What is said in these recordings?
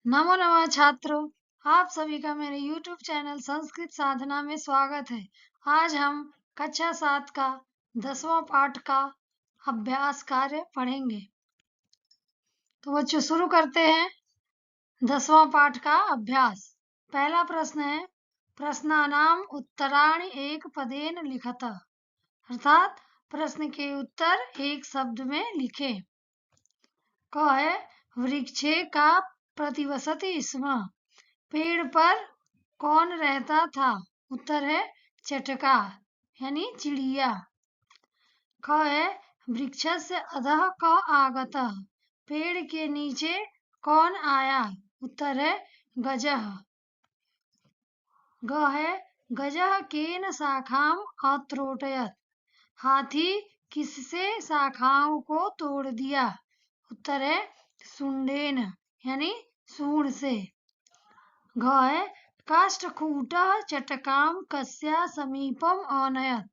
नमो नमः छात्रों, आप सभी का मेरे YouTube चैनल संस्कृत साधना में स्वागत है। आज हम कक्षा 7 का 10वां पाठ का अभ्यास कार्य पढ़ेंगे। तो बच्चों शुरू करते हैं 10वां पाठ का अभ्यास। पहला प्रश्न है, प्रश्नानाम उत्तराणि एक पदेन लिखत, अर्थात प्रश्न के उत्तर एक शब्द में लिखे। क है, वृक्षे का प्रतिवसति स्म, पेड़ पर कौन रहता था? उत्तर है चटका यानी चिड़िया। ख है, वृक्षस्य अधः क आगतः, पेड़ के नीचे कौन आया? उत्तर है गजः। ग है, गजः केन शाखाम अत्रोटयत, हाथी किससे शाखाओं को तोड़ दिया? उत्तर है सुंडेन यानी सूंड से। घ है, काष्ठकूटः चटकाम कस्या समीपम आनयत,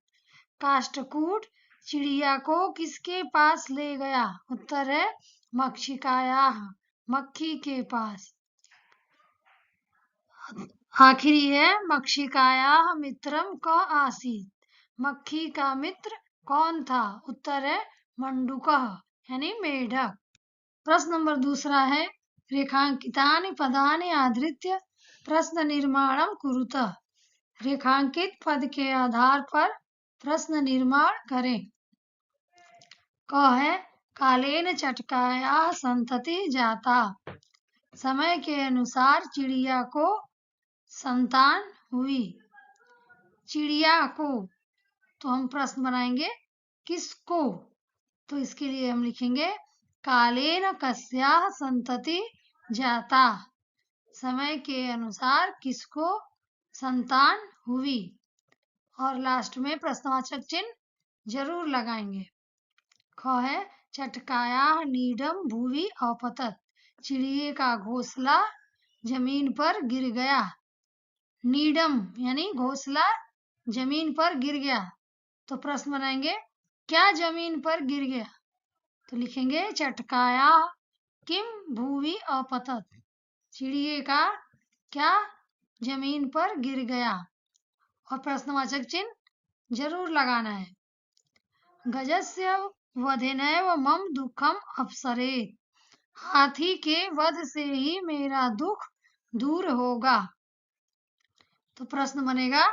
काष्ठकूट चिड़िया को किसके पास ले गया? उत्तर है मक्षिकायाः, मक्खी के पास। आखिरी है, मक्षिकायाः मित्रम क आसीत, मक्खी का मित्र कौन था? उत्तर है मंडूकः यानी मेढक। प्रश्न नंबर दूसरा है, रेखांकितानि पदानि आधृत्य प्रश्न निर्माणम कुरुतः, रेखांकित पद के आधार पर प्रश्न निर्माण करें। क है, कालेन चटकायाः संतति जाता, समय के अनुसार चिड़िया को संतान हुई। चिड़िया को तो हम प्रश्न बनाएंगे किसको, तो इसके लिए हम लिखेंगे कालेन कस्याः संतति जाता, समय के अनुसार किसको संतान हुई। और लास्ट में प्रश्नवाचक चिन्ह जरूर लगाएंगे। ख है, चटकायाः नीडम भूवि अपतत, चिड़िए का घोंसला जमीन पर गिर गया। नीडम यानी घोंसला जमीन पर गिर गया, तो प्रश्न बनाएंगे क्या जमीन पर गिर गया? तो लिखेंगे चटकायाः किम भूवि अपतत, चिड़िए का क्या जमीन पर गिर गया। और प्रश्नवाचक चिन्ह जरूर लगाना है। गजस्य वधेनैव मम दुखम अपसरेत, हाथी के वध से ही मेरा दुख दूर होगा। तो प्रश्न बनेगा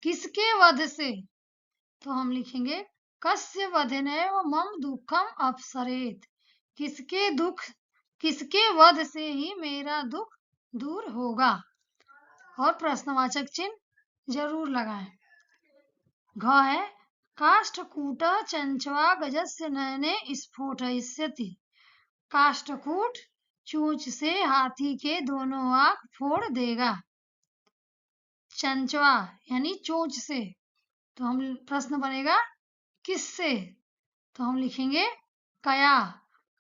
किसके वध से? तो हम लिखेंगे कस्य वधेनैव मम दुखम अपसरेत, किसके वध से ही मेरा दुख दूर होगा। और प्रश्नवाचक चिन्ह जरूर लगाएं। घ है, काष्ठकूटः चंचवा गजस्य नयने स्फोटयिष्यति, काष्ठकूट चोंच से हाथी के दोनों आंख फोड़ देगा। चंचवा यानी चोंच से, तो हम प्रश्न बनेगा किससे? तो हम लिखेंगे कया,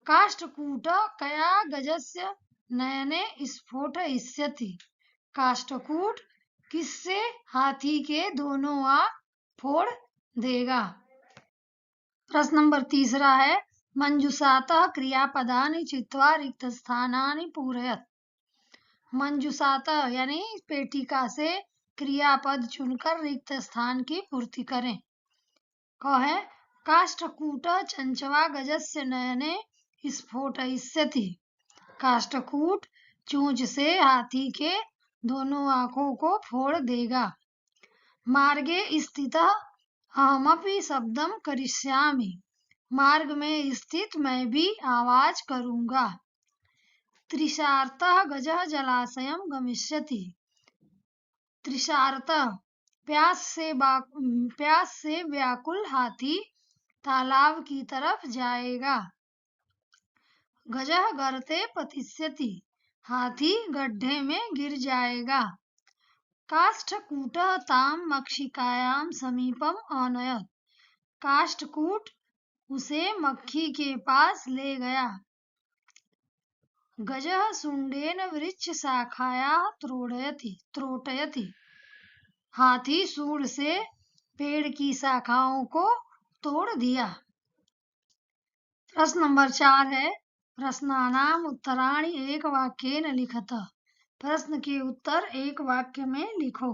काष्ठकूट कया गजस्य नयने स्फोटयिष्यति, काष्ठकूट किससे हाथी के दोनों आंख फोड़ देगा। प्रश्न नंबर तीसरा है, मंजुषातः क्रियापदानि चित्वा रिक्तस्थानानि पूरयत, मंजुषातः यानी पेटिका से क्रियापद चुनकर रिक्त स्थान की पूर्ति करें। क है, काष्ठकूट चंचवा गजस्य नयने स्फोटयिष्यति, काष्ठकूट चोंच से हाथी के दोनों आंखों को फोड़ देगा। मार्गे स्थितः अहमपि शब्दम करिष्यामि, मार्ग में स्थित मैं भी आवाज करूंगा। तृषार्तः गजः जलाशयम गमिष्यति, तृषार्तः प्यास से व्याकुल हाथी तालाब की तरफ जाएगा। गजः गर्ते पतिष्यति, हाथी गड्ढे में गिर जाएगा। काष्ठकूटः ताम मक्षिकायां समीपम आनयत, काष्ठकूट उसे मक्खी के पास ले गया। गजः सुंडेन वृक्ष शाखायाः त्रोटयति, हाथी सूंड से पेड़ की शाखाओं को तोड़ दिया। प्रश्न नंबर 4 है, प्रश्नानाम् उत्तराणि एकवाक्येन लिखत। प्रश्न के उत्तर एक वाक्य में लिखो।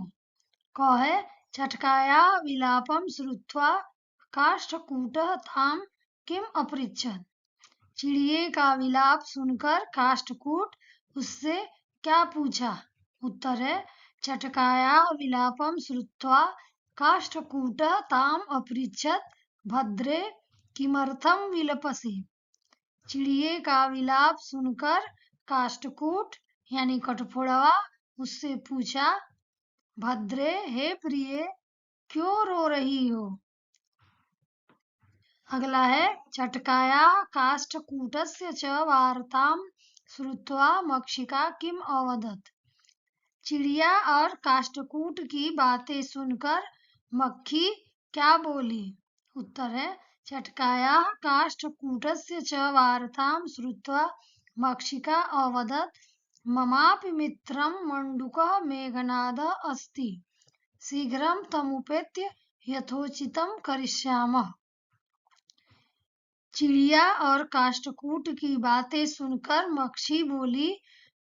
क है चटकायाः विलापं श्रुत्वा काष्ठकूटः तां किम अपृच्छत्। चिड़िए का विलाप सुनकर काष्ठकूट उससे क्या पूछा। उत्तर है चटकायाः विलापं श्रुत्वा काष्ठकूटः ताम् अपृच्छत् भद्रे किमर्थं विलपसि। चिड़िए का विलाप सुनकर काष्ठकूट यानी कठफोड़वा उससे पूछा, भद्रे हे प्रिय क्यों रो रही हो। अगला है चटकायाः काष्ठकूटस्य च वार्तां श्रुत्वा मक्षिका किम अवदत्। चिड़िया और काष्ठकूट की बातें सुनकर मक्खी क्या बोली। उत्तर है चटकायाः काष्ठकूटस्य च वार्तां श्रुत्वा मक्षिका अवदत् ममापि मित्रं मण्डूकः मेघनादः अस्ति, शीघ्रं तमुपेत्य यथोचितं करिष्यामः। चिड़िया और काष्ठकूट की बातें सुनकर मक्षी बोली,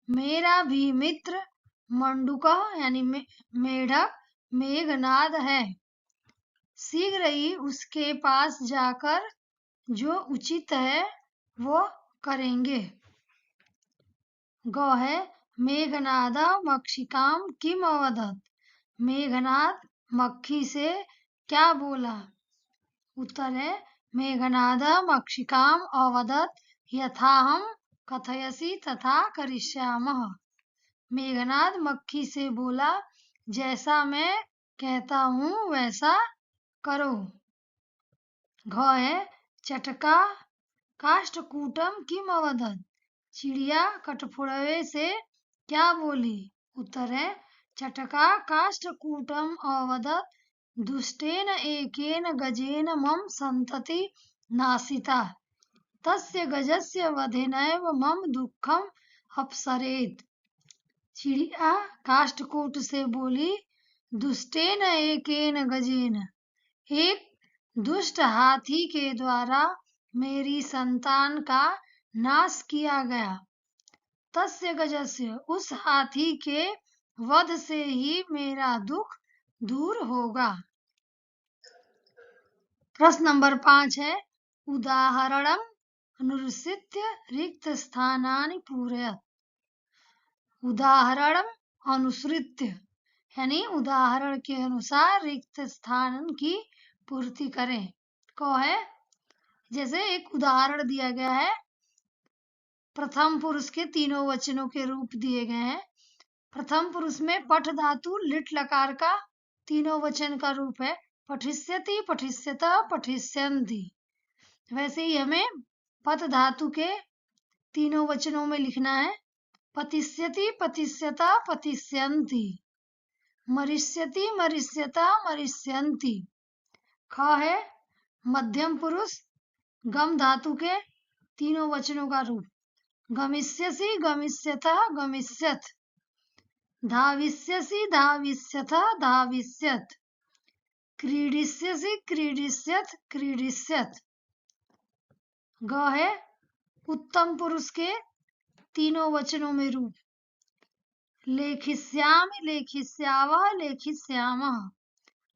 मेरा भी मित्र मंडूकः यानी मेढक मेघनाद है, शीघ्र ही उसके पास जाकर जो उचित है वो करेंगे। ग है मेघनाद मक्षिकाम किम अवदत्। मेघनाद मक्खी से क्या बोला। उत्तर है मेघनाद मक्षिकाम अवदत् यथाहं कथयसि तथा करिष्यामः। मेघनाद मक्खी से बोला, जैसा मैं कहता हूँ वैसा करो। घ है चटका काष्ठकूटम किम अवदत्। चिड़िया कठफोड़वे से क्या बोली। उत्तर है चटका काष्ठकूटम अवदत् दुष्टेन एकेन गजेन मम संतति नासिता, तस्य गजस्य वधेनैव मम दुःखम अपसरेत्। चिड़िया काष्ठकूट से बोली, दुष्टेन एकेन गजेन, एक दुष्ट हाथी के द्वारा मेरी संतान का नाश किया गया। तस्य गजस्य, उस हाथी के वध से ही मेरा दुख दूर होगा। प्रश्न नंबर 5 है उदाहरणम् अनुसृत्य रिक्त स्थानानि पूरयत्। उदाहरण अनुसृत्य यानी उदाहरण के अनुसार रिक्त स्थान की पूर्ति करें। को है जैसे एक उदाहरण दिया गया है, प्रथम पुरुष के तीनों वचनों के रूप दिए गए हैं। प्रथम पुरुष में पठ धातु लिट लकार का तीनों वचन का रूप है पठिष्यति, पठिष्यतः, पठिष्यन्ति। वैसे ही हमें पद धातु के तीनों वचनों में लिखना है पतिष्यति, पतिष्यतः, पतिष्यन्ति, मरिष्यति, मरिष्यतः, मरिष्यन्ति। ख है मध्यम पुरुष गम धातु के तीनों वचनों का रूप गमिष्यसि, गमिष्यतः, गमिष्यत्, धाविष्यसि, धाविष्यतः, धाविष्यत्, क्रीडिष्यसि, क्रीडिष्यत्, क्रीडिष्यत्। ग है उत्तम पुरुष के तीनों वचनों में रूप लेखिष्यामि, लेखिष्यावः, लेखिष्यामः,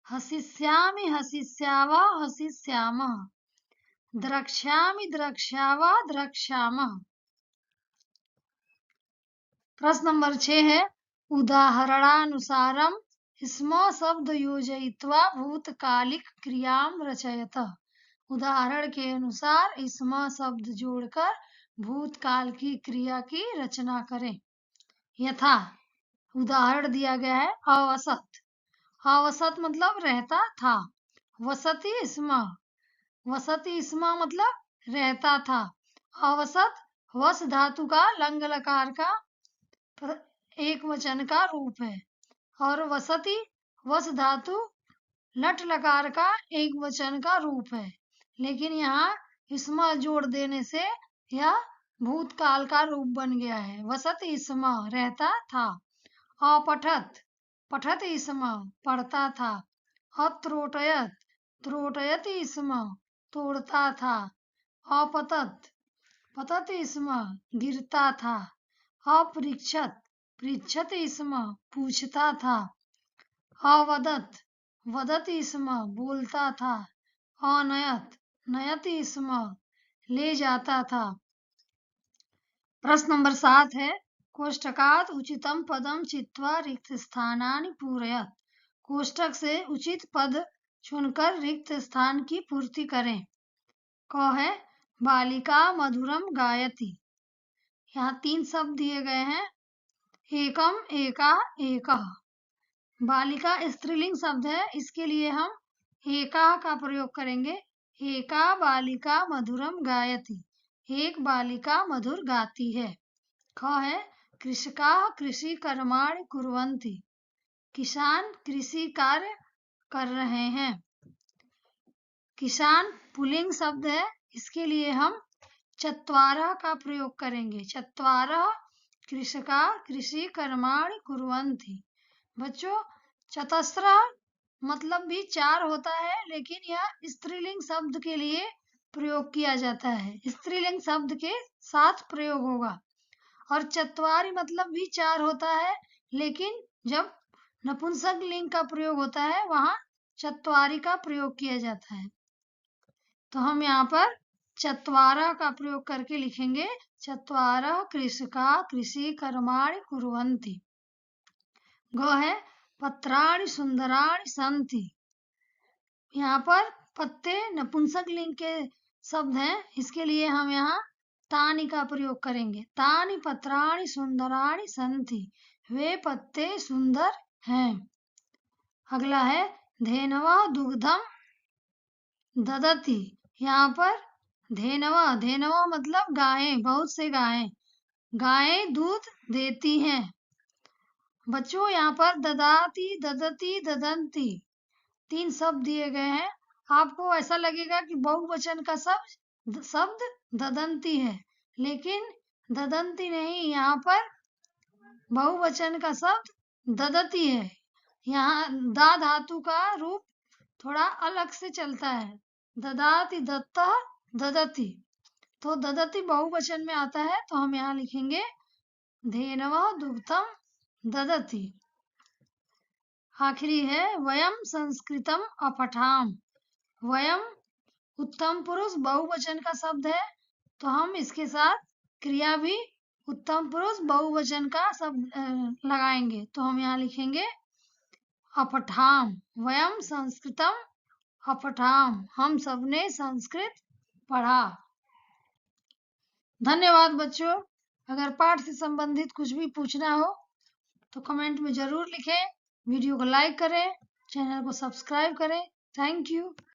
हसिष्यामि, हसिष्यावः, हसिष्यामः, द्रक्ष्यामि, द्रक्ष्यावः, द्रक्ष्यामः। प्रश्न नंबर 6 है उदाहरणानुसारम स्म शब्द योजयित्वा भूतकालिक क्रियाम रचयत। उदाहरण के अनुसार स्म शब्द जोड़कर भूतकाल की क्रिया की रचना करें। यथा उदाहरण दिया गया है अवसत। अवसत मतलब रहता था। वसति स्म, वसति स्म मतलब रहता था। अवसत वस धातु का लंग लकार का एक वचन का रूप है और वसति वस धातु लट लकार का एक वचन का रूप है, लेकिन यहाँ स्म जोड़ देने से यह भूतकाल का रूप बन गया है। वसति स्म रहता था। अपठत, पठत स्म पढ़ता था। अत्रोटयत, त्रोटयति स्म तोड़ता था। अपतत, पतति स्म गिरता था। अपृच्छत पृच्छति स्म पूछता था। अवदत् वदति स्म बोलता था। अनयत नयति स्म ले जाता था। प्रश्न नंबर 7 है कोष्टकात् उचितम पदम चित्वा रिक्त स्थानानि पूरयत। कोष्टक से उचित पद चुनकर रिक्त स्थान की पूर्ति करें। क है बालिका मधुरम गायति। यहाँ 3 शब्द दिए गए हैं। एकम एका एकः। बालिका स्त्रीलिंग शब्द है, इसके लिए हम एका का प्रयोग करेंगे। एका बालिका मधुरम गायति। एक बालिका मधुर गाती है। ख है कृषकाः कृषि कर्माणि कुर्वन्ति। किसान कृषि कार्य कर रहे हैं। किसान पुल्लिंग शब्द है, इसके लिए हम चत्वारः का प्रयोग करेंगे। चत्वारः कृषकाः कृषि कर्माणि कुर्वन्ति। बच्चों चतस्रः मतलब भी 4 होता है, लेकिन यह स्त्रीलिंग शब्द के लिए प्रयोग किया जाता है। स्त्रीलिंग शब्द के साथ प्रयोग होगा। और चत्वारि मतलब भी 4 होता है, लेकिन जब नपुंसक लिंग का प्रयोग होता है वहां चत्वारि का प्रयोग किया जाता है। तो हम यहाँ पर चत्वारः का प्रयोग करके लिखेंगे। चत्वारः कृषकाः कृषि कर्माणि कुर्वन्ति। ग है पत्राणि सुंदराणि सन्ति। यहाँ पर पत्ते नपुंसक लिंग के शब्द हैं, इसके लिए हम यहाँ तानि का प्रयोग करेंगे। तानि पत्राणि सुंदराणि सन्ति। वे पत्ते सुंदर हैं। अगला है धेनवः दुग्धम ददति। यहाँ पर धेनवः मतलब गायें, बहुत से गायें दूध देती हैं। बच्चों यहाँ पर ददाति ददति ददंती 3 शब्द दिए गए हैं। आपको ऐसा लगेगा कि बहुवचन का शब्द ददंती है, लेकिन ददंती नहीं, यहाँ पर बहुवचन का शब्द ददति है। यहाँ दा धातु का रूप थोड़ा अलग से चलता है। ददाति दत्तः ददति, तो ददति बहुवचन में आता है, तो हम यहाँ लिखेंगे धेनवः दुग्धम ददति। आखिरी है वयम संस्कृतम अपठाम। वयम उत्तम पुरुष बहुवचन का शब्द है, तो हम इसके साथ क्रिया भी उत्तम पुरुष बहुवचन का शब्द लगाएंगे। तो हम यहाँ लिखेंगे अपठाम। वयम संस्कृतम अपठाम, हम सबने संस्कृत पढ़ा। धन्यवाद बच्चों। अगर पाठ से संबंधित कुछ भी पूछना हो तो कमेंट में जरूर लिखें। वीडियो को लाइक करें, चैनल को सब्सक्राइब करें। Thank you.